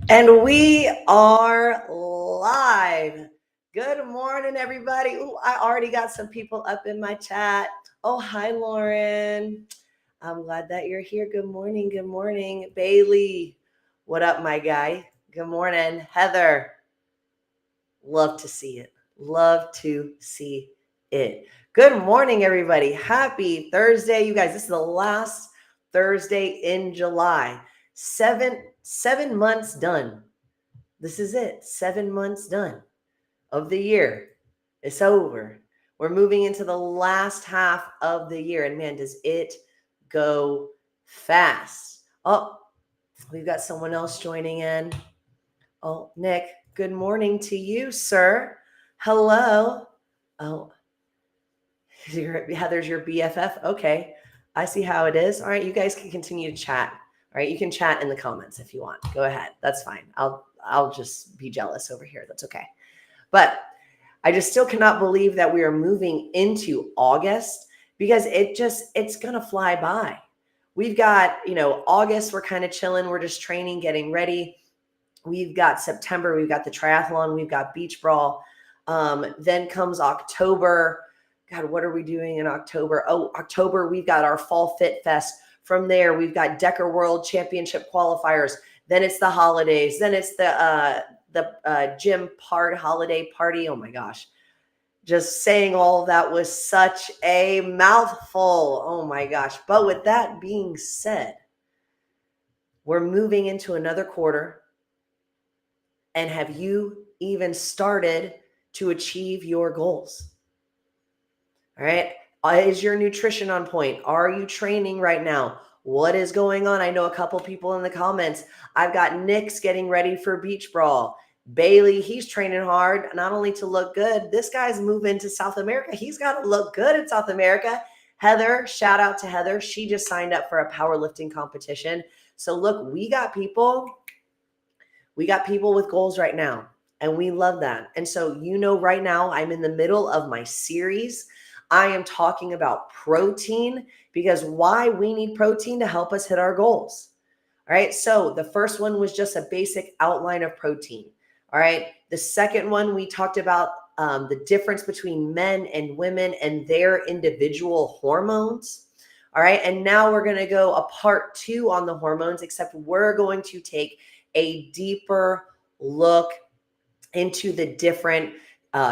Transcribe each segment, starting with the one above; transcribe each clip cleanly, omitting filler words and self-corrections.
And we are live. Good morning, everybody. Ooh, I already got some people up in my chat. Oh, hi, Lauren. I'm glad that you're here. Good morning. Good morning, Bailey. What up, my guy? Good morning, Heather. Love to see it. Love to see it. Good morning, everybody. Happy Thursday, you guys. This is the last Thursday in July. Seven months done. This is it. 7 months done of the year. It's over. We're moving into the last half of the year. And man, does it go fast. Oh, we've got someone else joining in. Oh, Nick, good morning to you, sir. Hello. Oh, Heather's your BFF. Okay. I see how it is. All right, you guys can continue to chat. All right, you can chat in the comments if you want. Go ahead. That's fine. I'll just be jealous over here. That's okay. But I just still cannot believe that we are moving into August because it's going to fly by. We've got, August, we're kind of chilling. We're just training, getting ready. We've got September, we've got the triathlon, we've got beach brawl. Then comes October. God, what are we doing in October? Oh, October, we've got our Fall Fit Fest. From there, we've got Decker World Championship qualifiers. Then it's the holidays. Then it's the gym holiday party. Oh my gosh. Just saying all of that was such a mouthful. Oh my gosh. But with that being said, we're moving into another quarter. And have you even started to achieve your goals? All right. Is your nutrition on point? Are you training right now? What is going on? I know a couple people in the comments. I've got Nick's getting ready for beach brawl. Bailey, he's training hard, not only to look good. This guy's moving to South America. He's got to look good in South America. Heather, shout out to Heather. She just signed up for a powerlifting competition. So look, we got people with goals right now, and we love that. And so, right now I'm in the middle of my series. I am talking about protein because why we need protein to help us hit our goals. All right. So the first one was just a basic outline of protein. All right. The second one, we talked about the difference between men and women and their individual hormones. All right. And now we're going to go a part 2 on the hormones, except we're going to take a deeper look into the different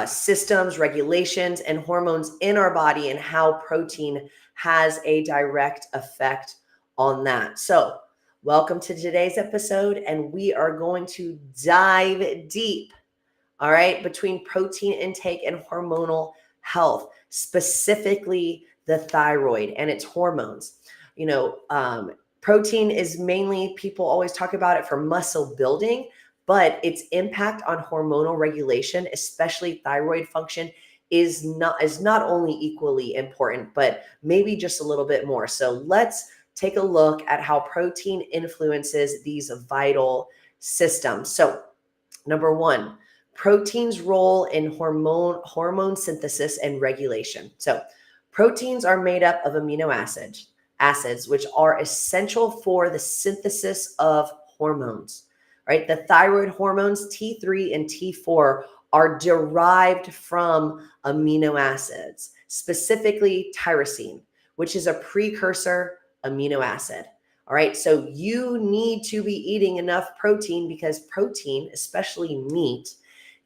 systems, regulations, and hormones in our body and how protein has a direct effect on that. So welcome to today's episode, and we are going to dive deep, all right, between protein intake and hormonal health, specifically the thyroid and its hormones. Protein is mainly, people always talk about it for muscle building, but its impact on hormonal regulation, especially thyroid function, is not only equally important, but maybe just a little bit more. So let's take a look at how protein influences these vital systems. So number 1, protein's role in hormone synthesis and regulation. So proteins are made up of amino acids, which are essential for the synthesis of hormones. Right? The thyroid hormones T3 and T4 are derived from amino acids, specifically tyrosine, which is a precursor amino acid. All right, so you need to be eating enough protein because protein, especially meat,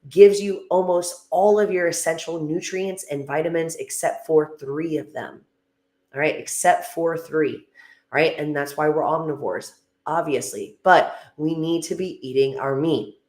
gives you almost all of your essential nutrients and vitamins except for 3 of them. All right, except for 3. All right, and that's why we're omnivores, obviously, but we need to be eating our meat.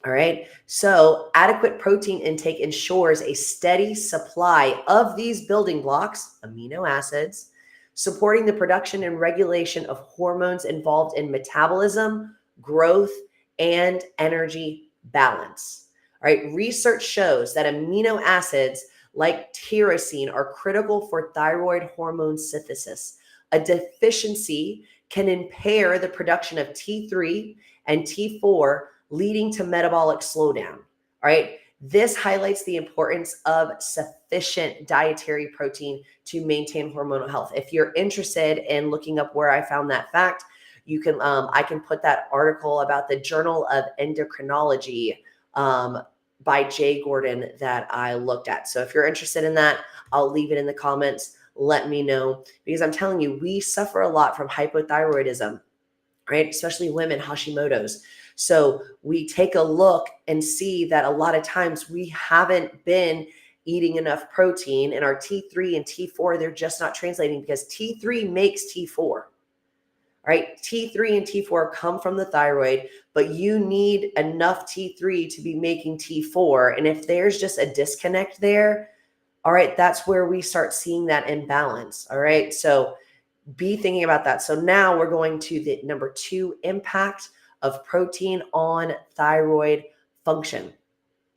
All right, so adequate protein intake ensures a steady supply of these building blocks, amino acids, supporting the production and regulation of hormones involved in metabolism, growth, and energy balance. All right, research shows that amino acids like tyrosine are critical for thyroid hormone synthesis. A deficiency can impair the production of T3 and T4, leading to metabolic slowdown. All right. This highlights the importance of sufficient dietary protein to maintain hormonal health. If you're interested in looking up where I found that fact, You can, I can put that article about the Journal of Endocrinology by Jay Gordon that I looked at. So if you're interested in that, I'll leave it in the comments. Let me know, because I'm telling you, we suffer a lot from hypothyroidism, right? Especially women, Hashimoto's. So we take a look and see that a lot of times we haven't been eating enough protein, and our T3 and T4, they're just not translating, because T3 makes T4. Right? T3 and T4 come from the thyroid, but you need enough T3 to be making T4. And if there's just a disconnect there, all right, that's where we start seeing that imbalance. All right. So be thinking about that. So now we're going to the number 2 impact of protein on thyroid function.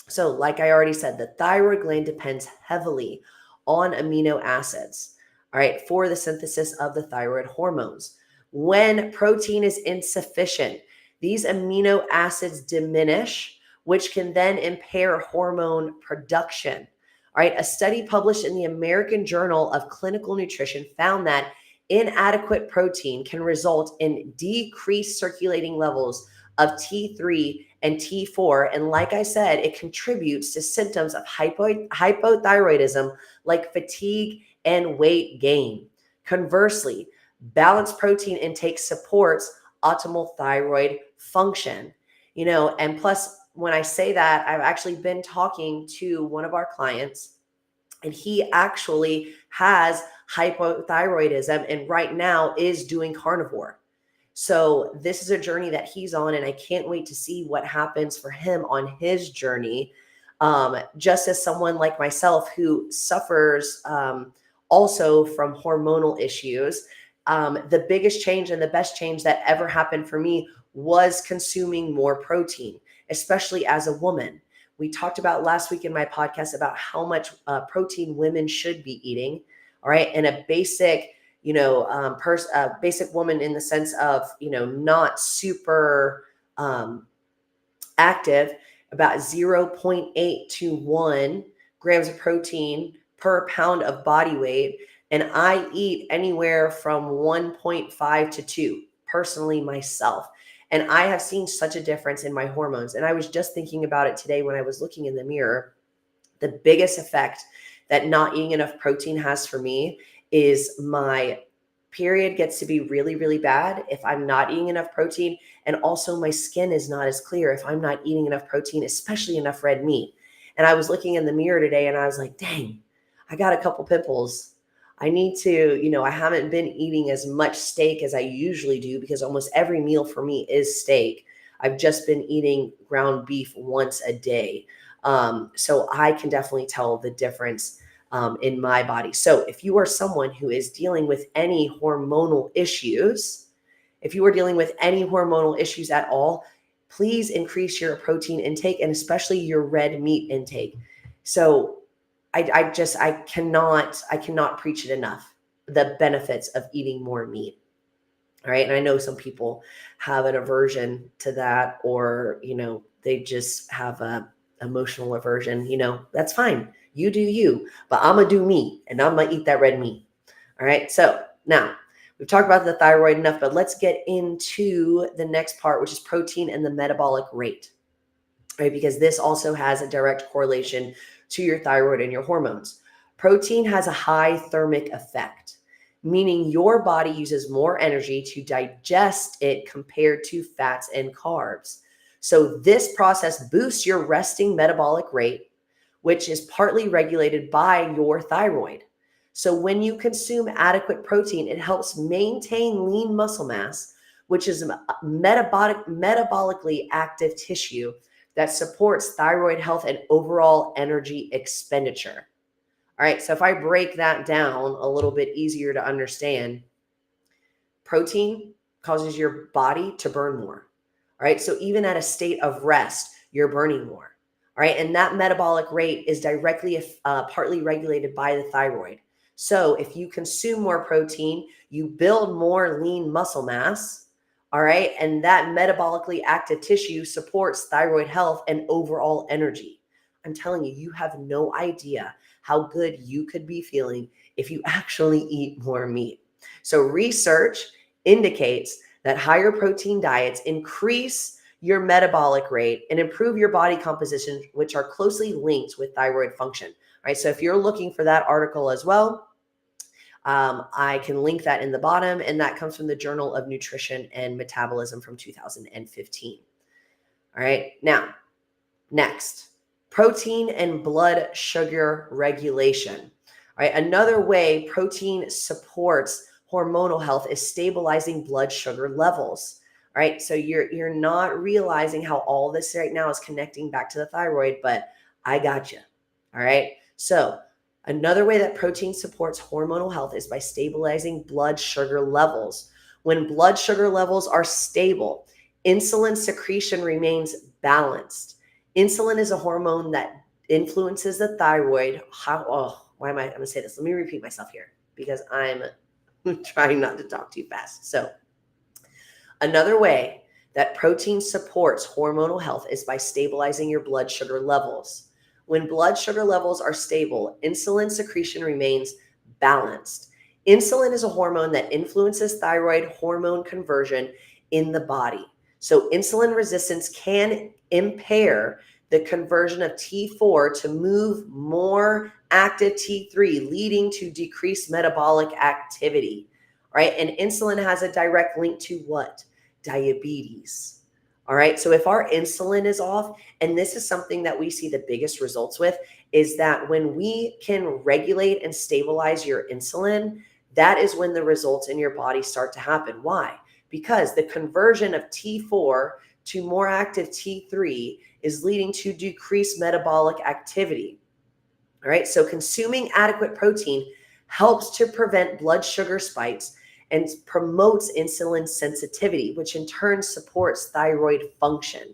So like I already said, the thyroid gland depends heavily on amino acids, all right, for the synthesis of the thyroid hormones. When protein is insufficient, these amino acids diminish, which can then impair hormone production. All right, a study published in the American Journal of Clinical Nutrition found that inadequate protein can result in decreased circulating levels of T3 and T4. And like I said, it contributes to symptoms of hypothyroidism like fatigue and weight gain. Conversely, balanced protein intake supports optimal thyroid function. And plus, when I say that, I've actually been talking to one of our clients, and he actually has hypothyroidism and right now is doing carnivore. So this is a journey that he's on, and I can't wait to see what happens for him on his journey. Just as someone like myself who suffers also from hormonal issues, the biggest change and the best change that ever happened for me was consuming more protein, especially as a woman. We talked about last week in my podcast about how much protein women should be eating. All right. And a basic, basic woman in the sense of, not super active, about 0.8 to 1 grams of protein per pound of body weight. And I eat anywhere from 1.5 to 2 personally myself. And I have seen such a difference in my hormones. And I was just thinking about it today when I was looking in the mirror. The biggest effect that not eating enough protein has for me is my period gets to be really, really bad if I'm not eating enough protein. And also my skin is not as clear if I'm not eating enough protein, especially enough red meat. And I was looking in the mirror today and I was like, dang, I got a couple pimples. I need to, I haven't been eating as much steak as I usually do, because almost every meal for me is steak. I've just been eating ground beef once a day. So I can definitely tell the difference in my body. So if you are someone who is dealing with any hormonal issues, at all, please increase your protein intake and especially your red meat intake. So I cannot preach it enough, the benefits of eating more meat. All right. And I know some people have an aversion to that, or, they just have a emotional aversion, that's fine. You do you, but I'm going to do me, and I'm going to eat that red meat. All right. So now we've talked about the thyroid enough, but let's get into the next part, which is protein and the metabolic rate, right? Because this also has a direct correlation to your thyroid and your hormones. Protein has a high thermic effect, meaning your body uses more energy to digest it compared to fats and carbs. So this process boosts your resting metabolic rate, which is partly regulated by your thyroid. So when you consume adequate protein, it helps maintain lean muscle mass, which is a metabolically active tissue that supports thyroid health and overall energy expenditure. All right, so if I break that down a little bit easier to understand, protein causes your body to burn more. All right, so even at a state of rest, you're burning more. All right, and that metabolic rate is directly partly regulated by the thyroid. So if you consume more protein, you build more lean muscle mass. All right. And that metabolically active tissue supports thyroid health and overall energy. I'm telling you, you have no idea how good you could be feeling if you actually eat more meat. So research indicates that higher protein diets increase your metabolic rate and improve your body composition, which are closely linked with thyroid function. Right. So if you're looking for that article as well, I can link that in the bottom, and that comes from the Journal of Nutrition and Metabolism from 2015. All right. Now, next, protein and blood sugar regulation. All right. Another way protein supports hormonal health is stabilizing blood sugar levels. All right. So you're not realizing how all this right now is connecting back to the thyroid, but I got you. All right. So another way that protein supports hormonal health is by stabilizing blood sugar levels. When blood sugar levels are stable, insulin secretion remains balanced. Insulin is a hormone that influences the thyroid. Why am I going to say this? Let me repeat myself here because I'm trying not to talk too fast. So another way that protein supports hormonal health is by stabilizing your blood sugar levels. When blood sugar levels are stable, insulin secretion remains balanced. Insulin is a hormone that influences thyroid hormone conversion in the body. So insulin resistance can impair the conversion of T4 to move more active T3, leading to decreased metabolic activity, right? And insulin has a direct link to what? Diabetes. All right. So if our insulin is off, and this is something that we see the biggest results with, is that when we can regulate and stabilize your insulin, that is when the results in your body start to happen. Why? Because the conversion of T4 to more active T3 is leading to decreased metabolic activity. All right. So consuming adequate protein helps to prevent blood sugar spikes and promotes insulin sensitivity, which in turn supports thyroid function.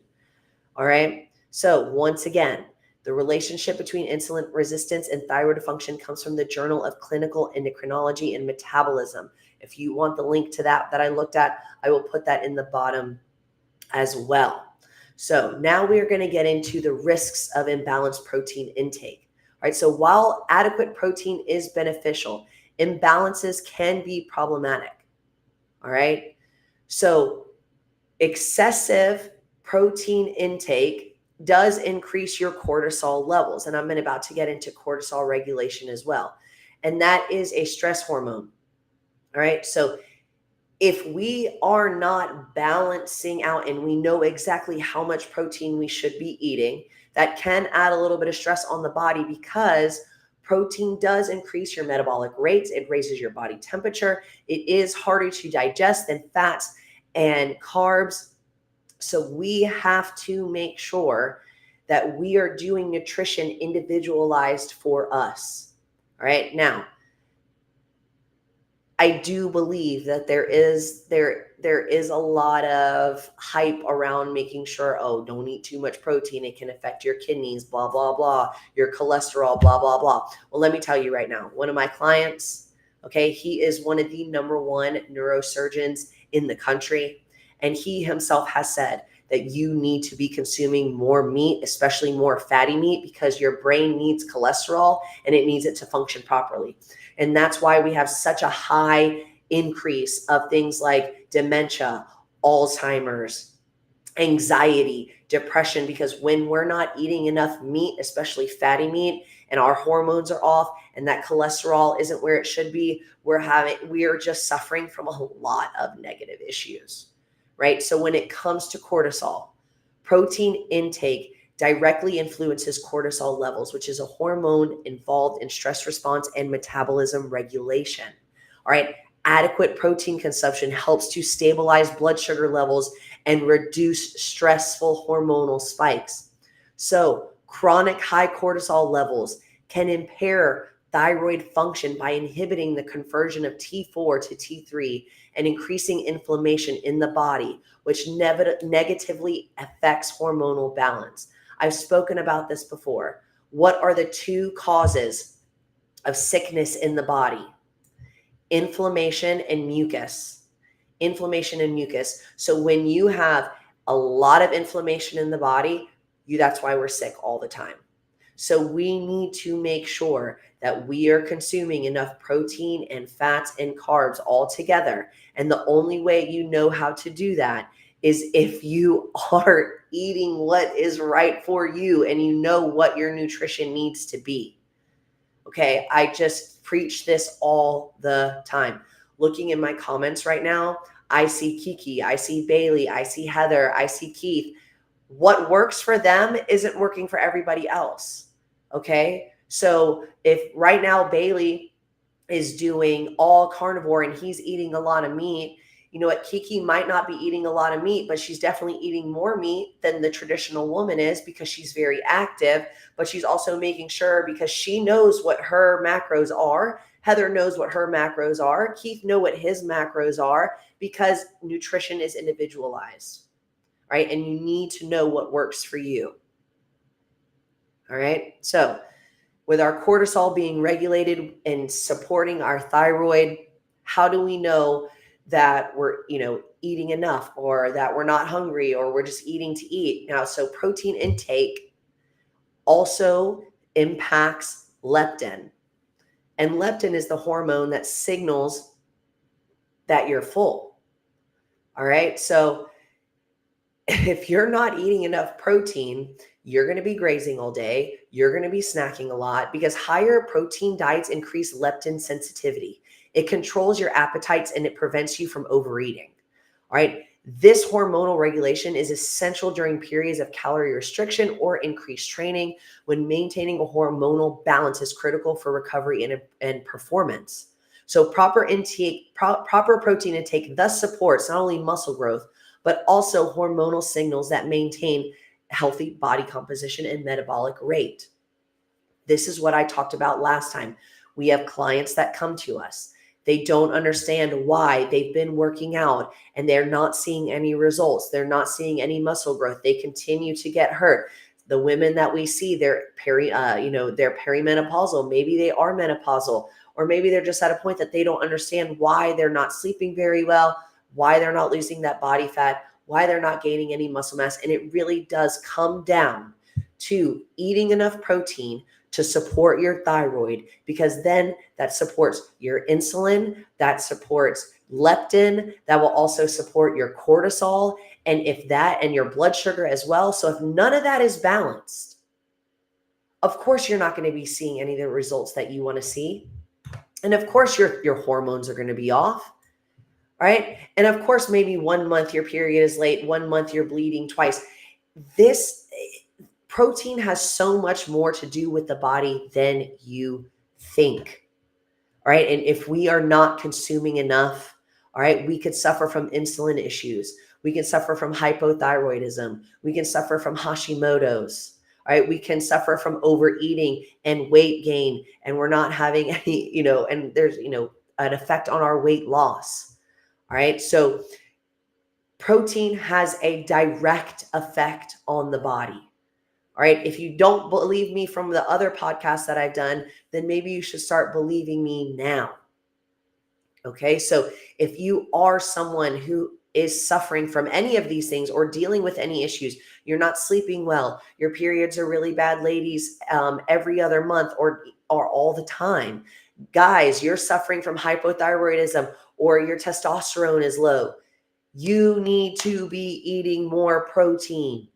All right. So once again, the relationship between insulin resistance and thyroid function comes from the Journal of Clinical Endocrinology and Metabolism. If you want the link to that I looked at, I will put that in the bottom as well. So now we are going to get into the risks of imbalanced protein intake. All right. So while adequate protein is beneficial, imbalances can be problematic. All right. So excessive protein intake does increase your cortisol levels. And I'm about to get into cortisol regulation as well. And that is a stress hormone. All right. So if we are not balancing out and we know exactly how much protein we should be eating, that can add a little bit of stress on the body because protein does increase your metabolic rates. It raises your body temperature. It is harder to digest than fats and carbs. So we have to make sure that we are doing nutrition individualized for us. All right. Now, I do believe that there is a lot of hype around making sure, oh, don't eat too much protein. It can affect your kidneys, blah, blah, blah, your cholesterol, blah, blah, blah. Well, let me tell you right now, one of my clients, okay, he is one of the #1 neurosurgeons in the country. And he himself has said that you need to be consuming more meat, especially more fatty meat, because your brain needs cholesterol and it needs it to function properly. And that's why we have such a high increase of things like dementia, Alzheimer's, anxiety, depression, because when we're not eating enough meat, especially fatty meat, and our hormones are off and that cholesterol isn't where it should be, we are just suffering from a lot of negative issues, right? So when it comes to cortisol, protein intake directly influences cortisol levels, which is a hormone involved in stress response and metabolism regulation. All right. Adequate protein consumption helps to stabilize blood sugar levels and reduce stressful hormonal spikes. So chronic high cortisol levels can impair thyroid function by inhibiting the conversion of T4 to T3 and increasing inflammation in the body, which negatively affects hormonal balance. I've spoken about this before. What are the 2 causes of sickness in the body? Inflammation and mucus. Inflammation and mucus. So when you have a lot of inflammation in the body, that's why we're sick all the time. So we need to make sure that we are consuming enough protein and fats and carbs all together. And the only way you know how to do that is if you are eating what is right for you and you know what your nutrition needs to be. Okay, I just preach this all the time. Looking in my comments right now, I see Kiki, I see Bailey, I see Heather, I see Keith. What works for them isn't working for everybody else. Okay, so if right now Bailey is doing all carnivore and he's eating a lot of meat, you know what, Kiki might not be eating a lot of meat, but she's definitely eating more meat than the traditional woman is because she's very active, but she's also making sure because she knows what her macros are. Heather knows what her macros are. Keith know what his macros are because nutrition is individualized, right? And you need to know what works for you. All right. So with our cortisol being regulated and supporting our thyroid, how do we know that we're, eating enough or that we're not hungry or we're just eating to eat? Now, so protein intake also impacts leptin. And leptin is the hormone that signals that you're full. All right. So if you're not eating enough protein, you're going to be grazing all day. You're going to be snacking a lot because higher protein diets increase leptin sensitivity. It controls your appetites and it prevents you from overeating. All right. This hormonal regulation is essential during periods of calorie restriction or increased training when maintaining a hormonal balance is critical for recovery and performance. So proper protein intake thus supports not only muscle growth, but also hormonal signals that maintain healthy body composition and metabolic rate. This is what I talked about last time. We have clients that come to us. They don't understand why they've been working out and they're not seeing any results. They're not seeing any muscle growth. They continue to get hurt. The women that we see, they're perimenopausal. Maybe they are menopausal, or maybe they're just at a point that they don't understand why they're not sleeping very well, why they're not losing that body fat, why they're not gaining any muscle mass. And it really does come down to eating enough protein to support your thyroid, because then that supports your insulin, that supports leptin, that will also support your cortisol, and if that, and your blood sugar as well. So if none of that is balanced, of course you're not going to be seeing any of the results that you want to see. And of course your hormones are going to be off. Right? And of course, maybe 1 month your period is late, 1 month you're bleeding twice. This protein has so much more to do with the body than you think. All right. And if we are not consuming enough, all right, we could suffer from insulin issues. We can suffer from hypothyroidism. We can suffer from Hashimoto's. All right. We can suffer from overeating and weight gain, and we're not having any, and there's, an effect on our weight loss. All right. So protein has a direct effect on the body. All right. If you don't believe me from the other podcasts that I've done, then maybe you should start believing me now. Okay. So if you are someone who is suffering from any of these things or dealing with any issues, you're not sleeping well, your periods are really bad, ladies, every other month or all the time. Guys, you're suffering from hypothyroidism or your testosterone is low. You need to be eating more protein.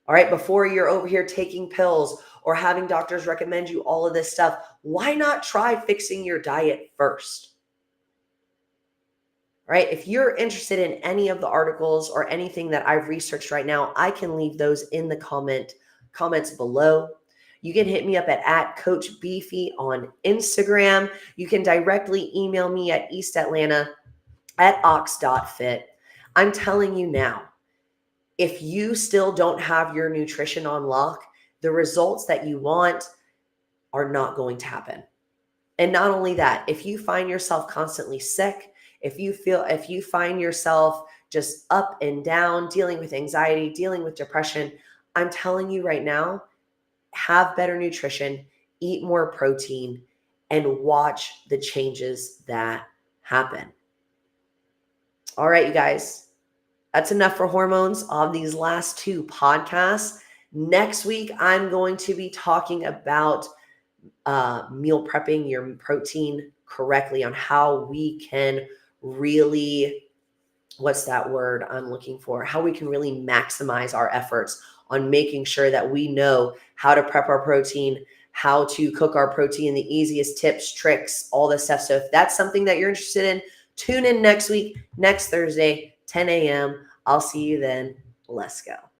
All right. Before you're over here taking pills or having doctors recommend you all of this stuff, why not try fixing your diet first? All right. If you're interested in any of the articles or anything that I've researched right now, I can leave those in the comments below. You can hit me up at Coach Beefy on Instagram. You can directly email me at eastatlanta@ox.fit. I'm telling you now, if you still don't have your nutrition on lock, the results that you want are not going to happen. And not only that, if you find yourself constantly sick, if you find yourself just up and down, dealing with anxiety, dealing with depression, I'm telling you right now, have better nutrition, eat more protein, and watch the changes that happen. All right, you guys, that's enough for hormones on these last 2 podcasts. Next week, I'm going to be talking about meal prepping your protein correctly, on how we can really, what's that word I'm looking for? How we can really maximize our efforts on making sure that we know how to prep our protein, how to cook our protein, the easiest tips, tricks, all this stuff. So if that's something that you're interested in, tune in next week, next Thursday, 10 a.m. I'll see you then. Let's go.